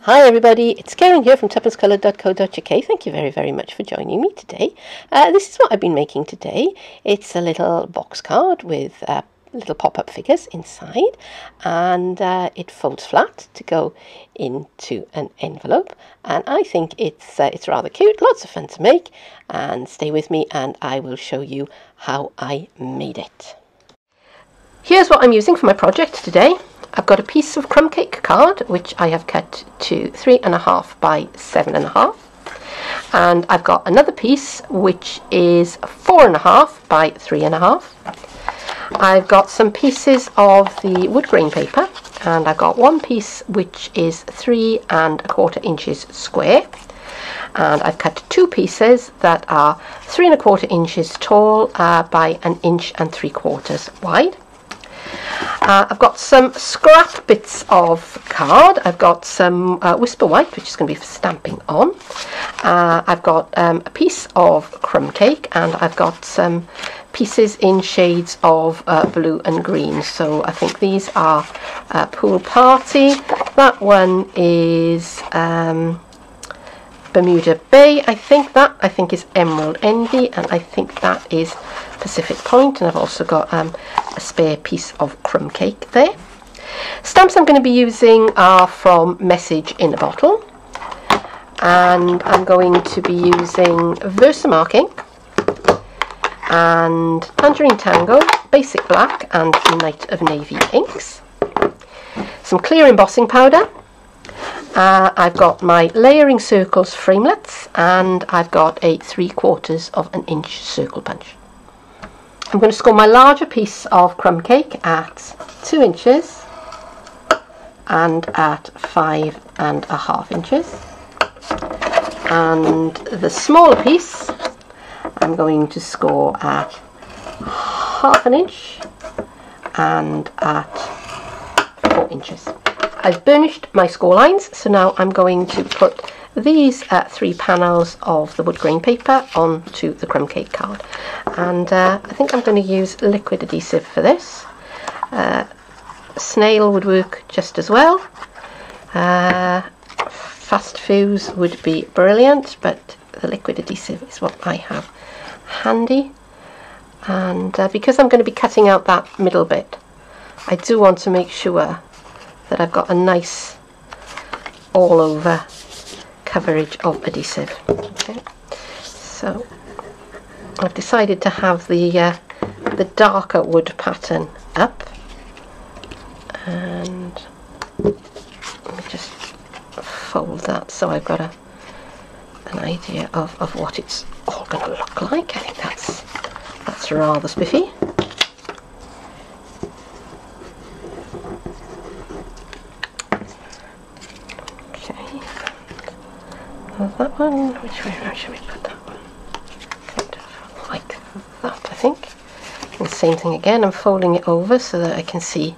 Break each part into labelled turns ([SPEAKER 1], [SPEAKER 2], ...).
[SPEAKER 1] Hi everybody, it's Keren here from tuppencecoloured.co.uk. Thank you very much for joining me today. This is what I've been making today. It's a little box card with little pop-up figures inside, and it folds flat to go into an envelope, and I think it's rather cute, lots of fun to make, and stay with me and I will show you how I made it. Here's what I'm using for my project today. I've got a piece of crumb cake card which I have cut to 3.5 by 7.5, and I've got another piece which is 4.5 by 3.5. I've got some pieces of the wood grain paper, and I've got one piece which is 3.25 inches square, and I've cut two pieces that are 3.25 inches tall by 1.75 inches wide. I've got some scrap bits of card. I've got some Whisper White, which is going to be for stamping on. I've got a piece of crumb cake, and I've got some pieces in shades of blue and green. So I think these are Pool Party. That one is Bermuda Bay. I think is Emerald Envy, and I think that is Pacific Point. And I've also got a spare piece of crumb cake there. Stamps I'm going to be using are from Message in a Bottle, and I'm going to be using Versamark ink and Tangerine Tango, Basic Black and Night of Navy inks, some clear embossing powder. I've got my layering circles framelets, and I've got a 3/4 inch circle punch. I'm going to score my larger piece of crumb cake at 2 inches and at 5.5 inches, and the smaller piece I'm going to score at 1/2 inch and at 4 inches. I've burnished my score lines, so now I'm going to put these 3 panels of the wood grain paper onto the crumb cake card, and I think I'm going to use liquid adhesive for this. Snail would work just as well. Fast fuse would be brilliant, but the liquid adhesive is what I have handy. And because I'm going to be cutting out that middle bit, I do want to make sure that I've got a nice all over coverage of adhesive. Okay, so I've decided to have the darker wood pattern up, and let me just fold that so I've got an idea of what it's all going to look like. I think that's rather spiffy. That one, which way should we put that one? Kind of like that, I think. And the same thing again, I'm folding it over so that I can see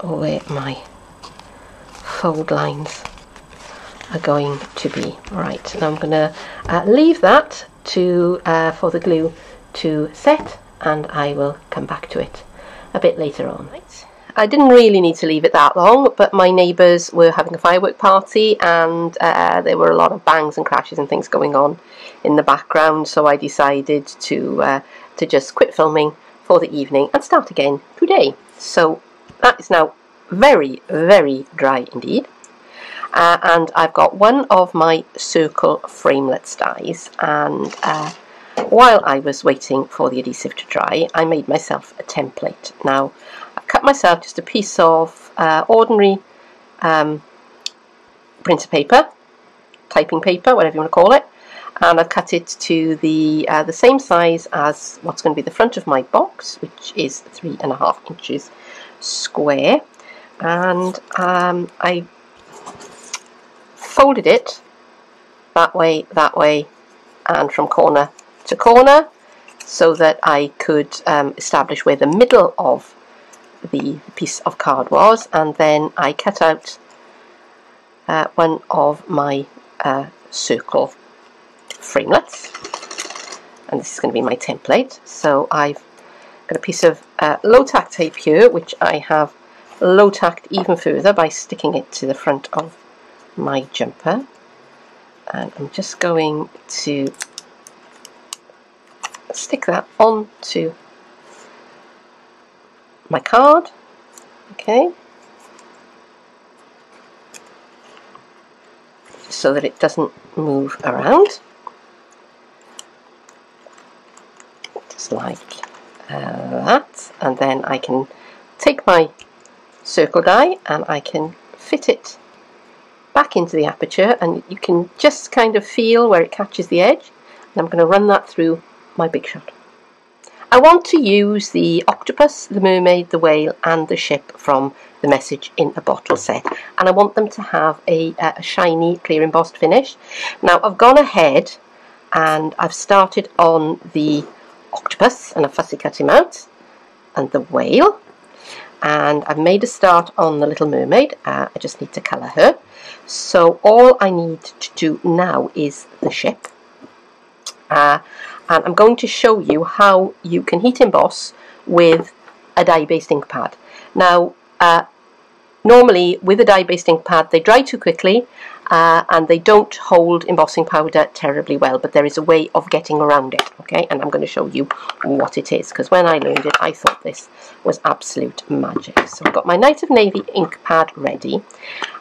[SPEAKER 1] where my fold lines are going to be. Right, now I'm going to leave that for the glue to set, and I will come back to it a bit later on. Right. I didn't really need to leave it that long, but my neighbours were having a firework party, and there were a lot of bangs and crashes and things going on in the background, so I decided to just quit filming for the evening and start again today. So that is now very dry indeed, and I've got one of my circle framelets dies, and while I was waiting for the adhesive to dry, I made myself a template. Now I've cut myself just a piece of ordinary printer paper, typing paper, whatever you want to call it, and I've cut it to the same size as what's going to be the front of my box, which is 3.5 inches square, and I folded it that way, and from corner to corner, so that I could establish where the middle of the piece of card was, and then I cut out one of my circle framelets, and this is going to be my template. So I've got a piece of low tack tape here, which I have low tacked even further by sticking it to the front of my jumper, and I'm just going to stick that onto my card. Okay, so that it doesn't move around, just like that. And then I can take my circle die and I can fit it back into the aperture, and you can just kind of feel where it catches the edge, and I'm going to run that through my big shot. I want to use the octopus, the mermaid, the whale and the ship from the Message in a Bottle set, and I want them to have a shiny clear embossed finish. Now I've gone ahead and I've started on the octopus and I've fussy cut him out, and the whale, and I've made a start on the Little Mermaid. I just need to colour her. So all I need to do now is the ship. And I'm going to show you how you can heat emboss with a dye-based ink pad. Now, normally with a dye-based ink pad they dry too quickly and they don't hold embossing powder terribly well, but there is a way of getting around it, okay? And I'm going to show you what it is, because when I learned it I thought this was absolute magic. So I've got my Night of Navy ink pad ready,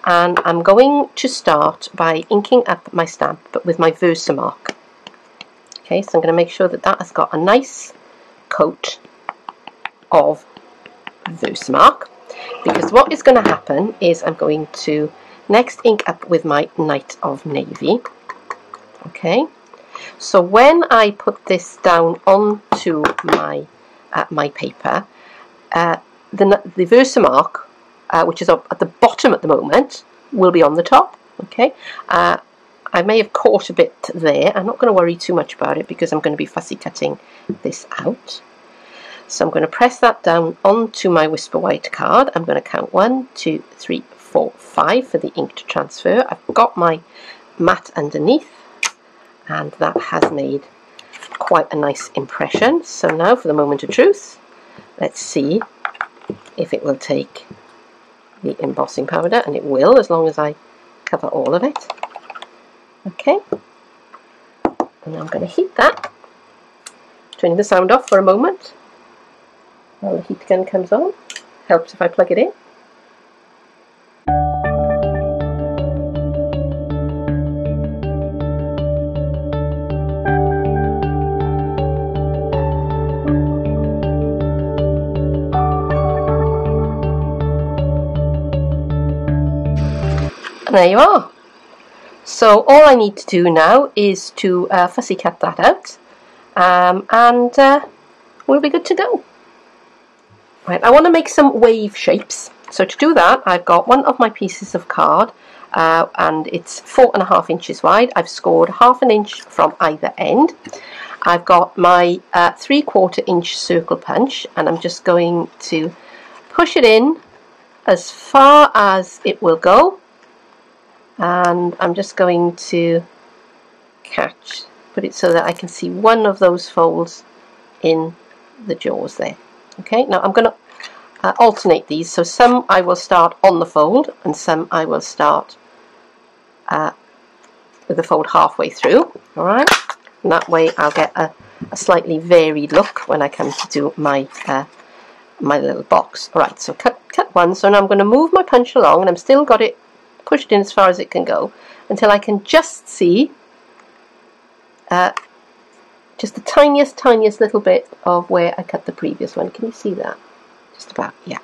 [SPEAKER 1] and I'm going to start by inking up my stamp, but with my Versamark. Okay, so I'm going to make sure that that has got a nice coat of Versamark, because what is going to happen is I'm going to next ink up with my Night of Navy. Okay, so when I put this down onto my my paper, the Versamark, which is up at the bottom at the moment, will be on the top. Okay, I may have caught a bit there. I'm not going to worry too much about it because I'm going to be fussy cutting this out. So I'm going to press that down onto my Whisper White card. I'm going to count 1, 2, 3, 4, 5 for the ink to transfer. I've got my mat underneath, and that has made quite a nice impression. So now for the moment of truth, let's see if it will take the embossing powder, and it will, as long as I cover all of it. Okay, and I'm going to heat that, turning the sound off for a moment while the heat gun comes on. Helps if I plug it in. And there you are. So all I need to do now is to fussy cut that out, and we'll be good to go. Right, I want to make some wave shapes. So to do that, I've got one of my pieces of card, and it's 4.5 inches wide. I've scored 1/2 inch from either end. I've got my 3/4 inch circle punch, and I'm just going to push it in as far as it will go. And I'm just going to put it so that I can see one of those folds in the jaws there. Okay, now I'm going to alternate these, so some I will start on the fold and some I will start with the fold halfway through. Alright, and that way I'll get a slightly varied look when I come to do my my little box. Alright, so cut one. So now I'm going to move my punch along, and I'm still got it pushed in as far as it can go until I can just see just the tiniest little bit of where I cut the previous one. Can you see that? Just about, yeah.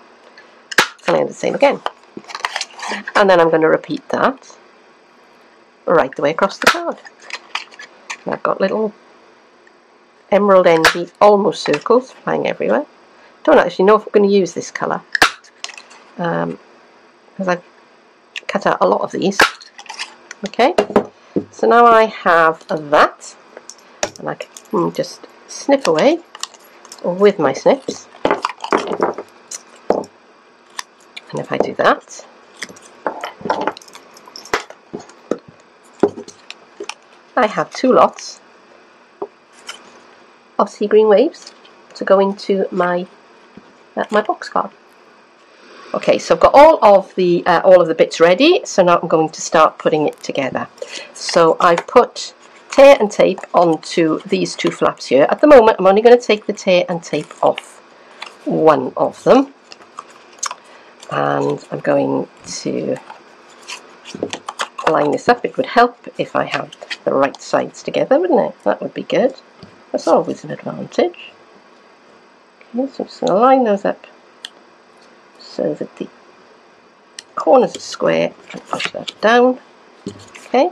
[SPEAKER 1] And I'm going to do the same again. And then I'm going to repeat that right the way across the card. And I've got little emerald envy almost circles flying everywhere. Don't actually know if I'm going to use this colour, because I've cut out a lot of these. Okay, so now I have that, and I can just snip away with my snips. And if I do that, I have 2 lots of sea green waves to go into my my box card. Okay, so I've got all of the bits ready, so now I'm going to start putting it together. So I've put tear and tape onto these two flaps here. At the moment I'm only going to take the tear and tape off one of them, and I'm going to line this up. It would help if I had the right sides together, wouldn't it? That would be good. That's always an advantage. Okay, so I'm just going to line those up so that the corners are square and push that down. Okay,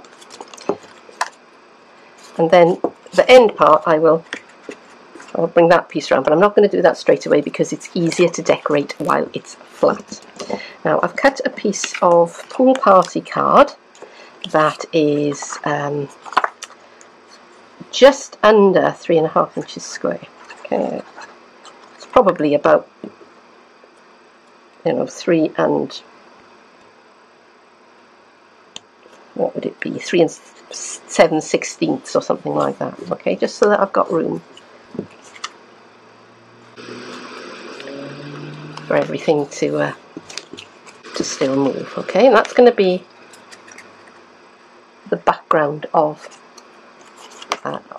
[SPEAKER 1] and then the end part I'll bring that piece around, but I'm not going to do that straight away because it's easier to decorate while it's flat. Now I've cut a piece of pool party card that is just under 3.5 inches square. Okay, it's probably about 3 and what would it be, 3 7/16 or something like that. Okay, just so that I've got room for everything to still move. Okay, and that's going to be the background of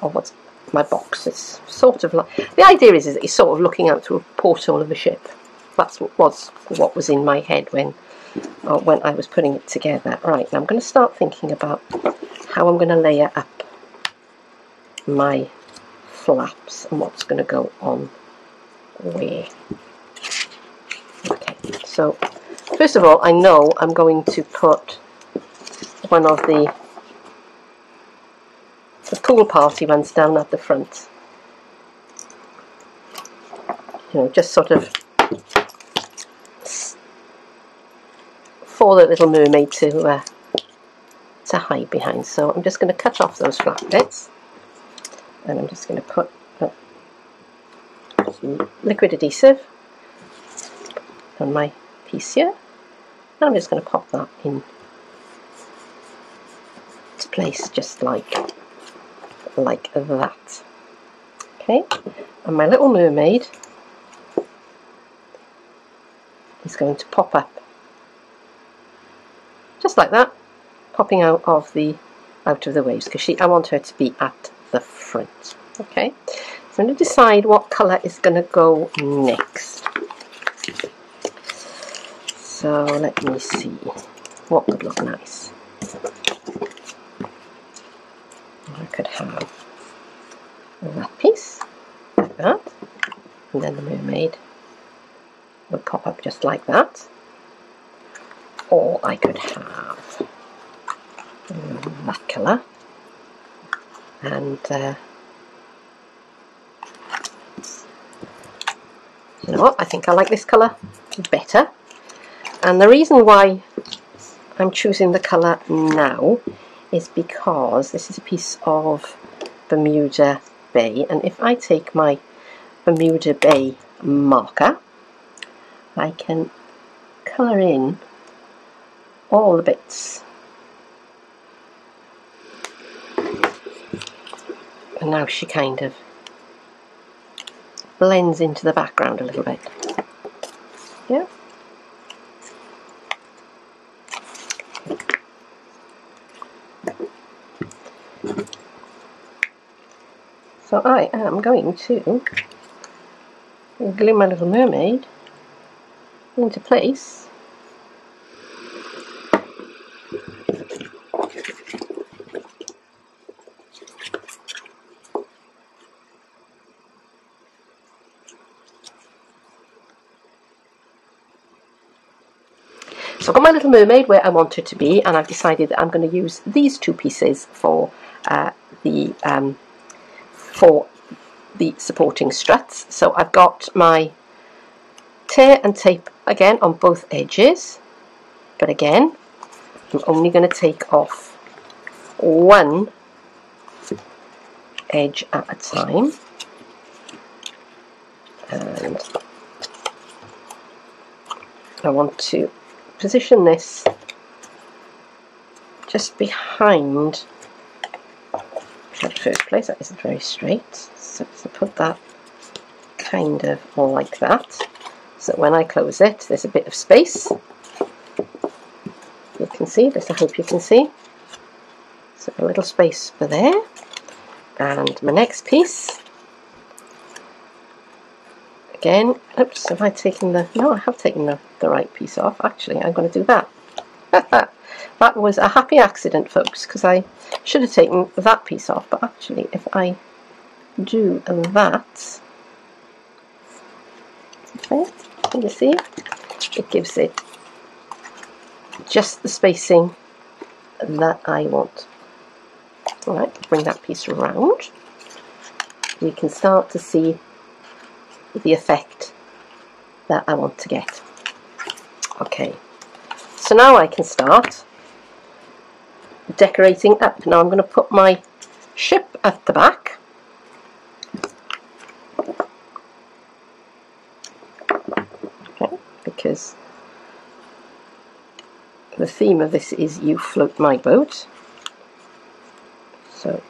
[SPEAKER 1] what's my box. It's sort of like, the idea is that you're sort of looking out through a porthole of a ship. That's what was in my head when I was putting it together. Right, now I'm going to start thinking about how I'm going to layer up my flaps and what's going to go on where. Okay, so first of all, I know I'm going to put one of the pool party ones down at the front. Just sort of for the little mermaid to hide behind. So I'm just going to cut off those flat bits, and I'm just going to put some liquid adhesive on my piece here, and I'm just going to pop that in to place just like that. Okay, and my little mermaid is going to pop up just like that, popping out of the waves, because I want her to be at the front. Okay, so I'm going to decide what colour is going to go next. So let me see what would look nice. I could have that piece like that, and then the mermaid would pop up just like that. Or I could have that colour, and you know what, I think I like this colour better. And the reason why I'm choosing the colour now is because this is a piece of Bermuda Bay, and if I take my Bermuda Bay marker, I can colour in all the bits, and now she kind of blends into the background a little bit. Yeah. So I am going to glue my little mermaid into place. So I've got my little mermaid where I want her to be, and I've decided that I'm going to use these two pieces for the supporting struts. So I've got my tear and tape again on both edges, but again I'm only going to take off one edge at a time, and I want to position this just behind the first place. That isn't very straight, so put that kind of like that, So when I close it, there's a bit of space. You can see this, I hope you can see. So a little space for there. And my next piece, again, oops, have I taken the, no, I have taken the right piece off. Actually, I'm going to do that. That was a happy accident, folks, because I should have taken that piece off. But actually, if I do that, okay, can you see? It gives it just the spacing that I want. Alright, bring that piece around. You can start to see the effect that I want to get. Okay, so now I can start decorating up. Now I'm going to put my ship at the back. Okay, because the theme of this is You Float My Boat. So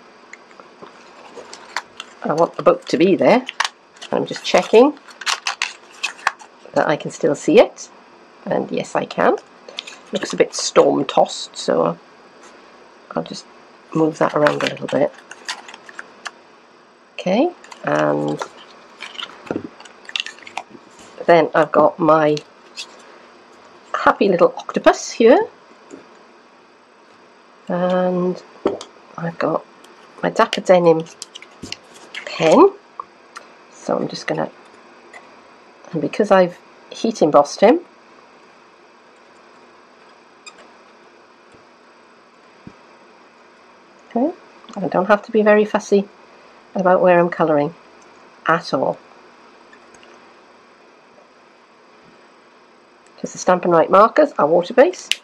[SPEAKER 1] I want the boat to be there. I'm just checking that I can still see it, and yes I can. Looks a bit storm tossed, so I'll just move that around a little bit. Okay, and then I've got my happy little octopus here, and I've got my Dapper Denim pen. So I'm just going to, and because I've heat embossed him, okay, I don't have to be very fussy about where I'm colouring at all, because the Stampin' Up markers are water based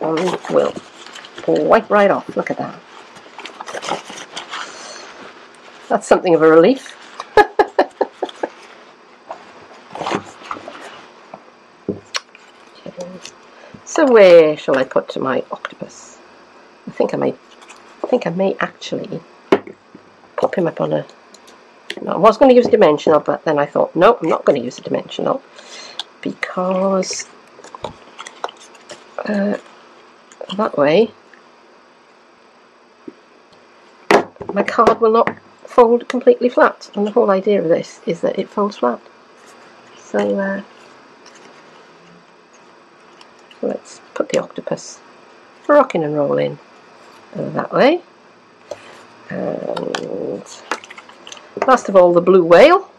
[SPEAKER 1] and will wipe right off. Look at that. That's something of a relief. Okay. So where shall I put my octopus? I think I may actually pop him up on a. No, I was going to use a dimensional, but then I thought, no, I'm not going to use a dimensional because that way my card will not fold completely flat, and the whole idea of this is that it folds flat. So let's put the octopus rocking and rolling that way, and last of all the blue whale,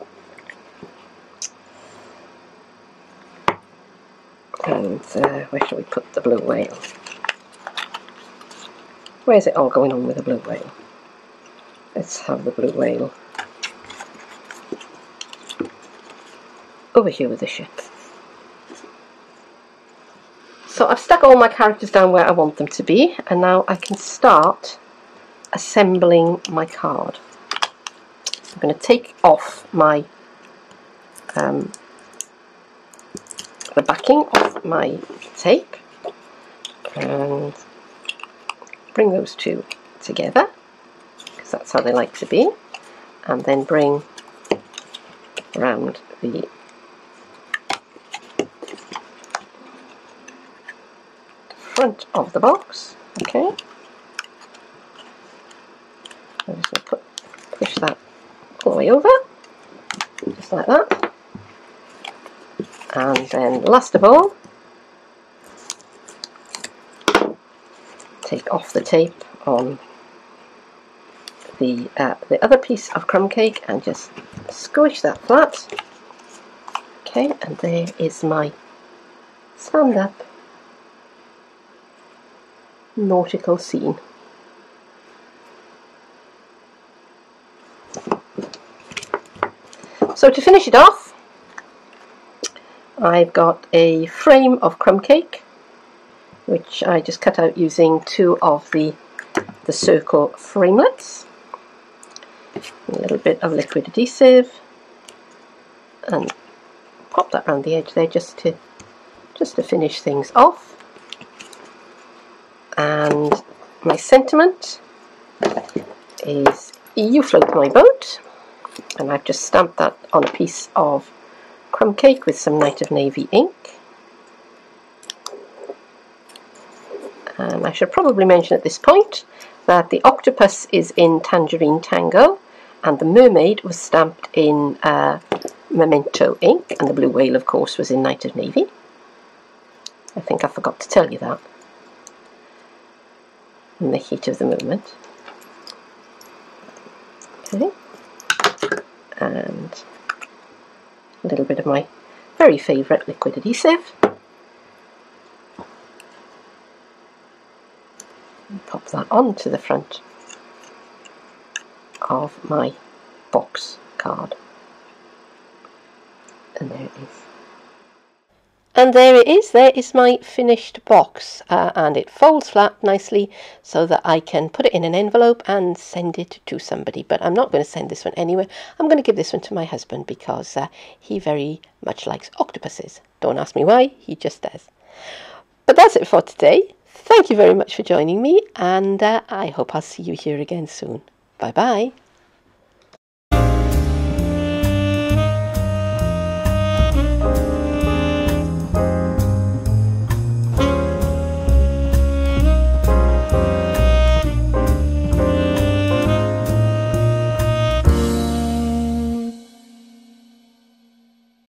[SPEAKER 1] and where shall we put the blue whale? Where's it all going on with the blue whale? Let's have the blue whale over here with the ship. So I've stuck all my characters down where I want them to be, and now I can start assembling my card. I'm going to take off my the backing of my tape and bring those two together, because that's how they like to be, and then bring around the front of the box. Okay, I'm just going to push that all the way over, just like that, and then last of all, take off the tape on the other piece of crumb cake and just squish that flat. Okay, and there is my stand up nautical scene. So to finish it off, I've got a frame of crumb cake, which I just cut out using two of the circle framelets, a little bit of liquid adhesive, and pop that around the edge there just to finish things off. And my sentiment is You Float My Boat. And I've just stamped that on a piece of crumb cake with some Night of Navy ink. And I should probably mention at this point that the octopus is in Tangerine Tango and the mermaid was stamped in Memento ink, and the blue whale of course was in Night of Navy. I think I forgot to tell you that in the heat of the moment. Okay, and a little bit of my very favourite liquid adhesive. Pop that onto the front of my box card. And there it is. And there it is, there is my finished box, and it folds flat nicely so that I can put it in an envelope and send it to somebody. But I'm not going to send this one anywhere. I'm going to give this one to my husband because he very much likes octopuses. Don't ask me why, he just does. But that's it for today. Thank you very much for joining me, and I hope I'll see you here again soon. Bye bye.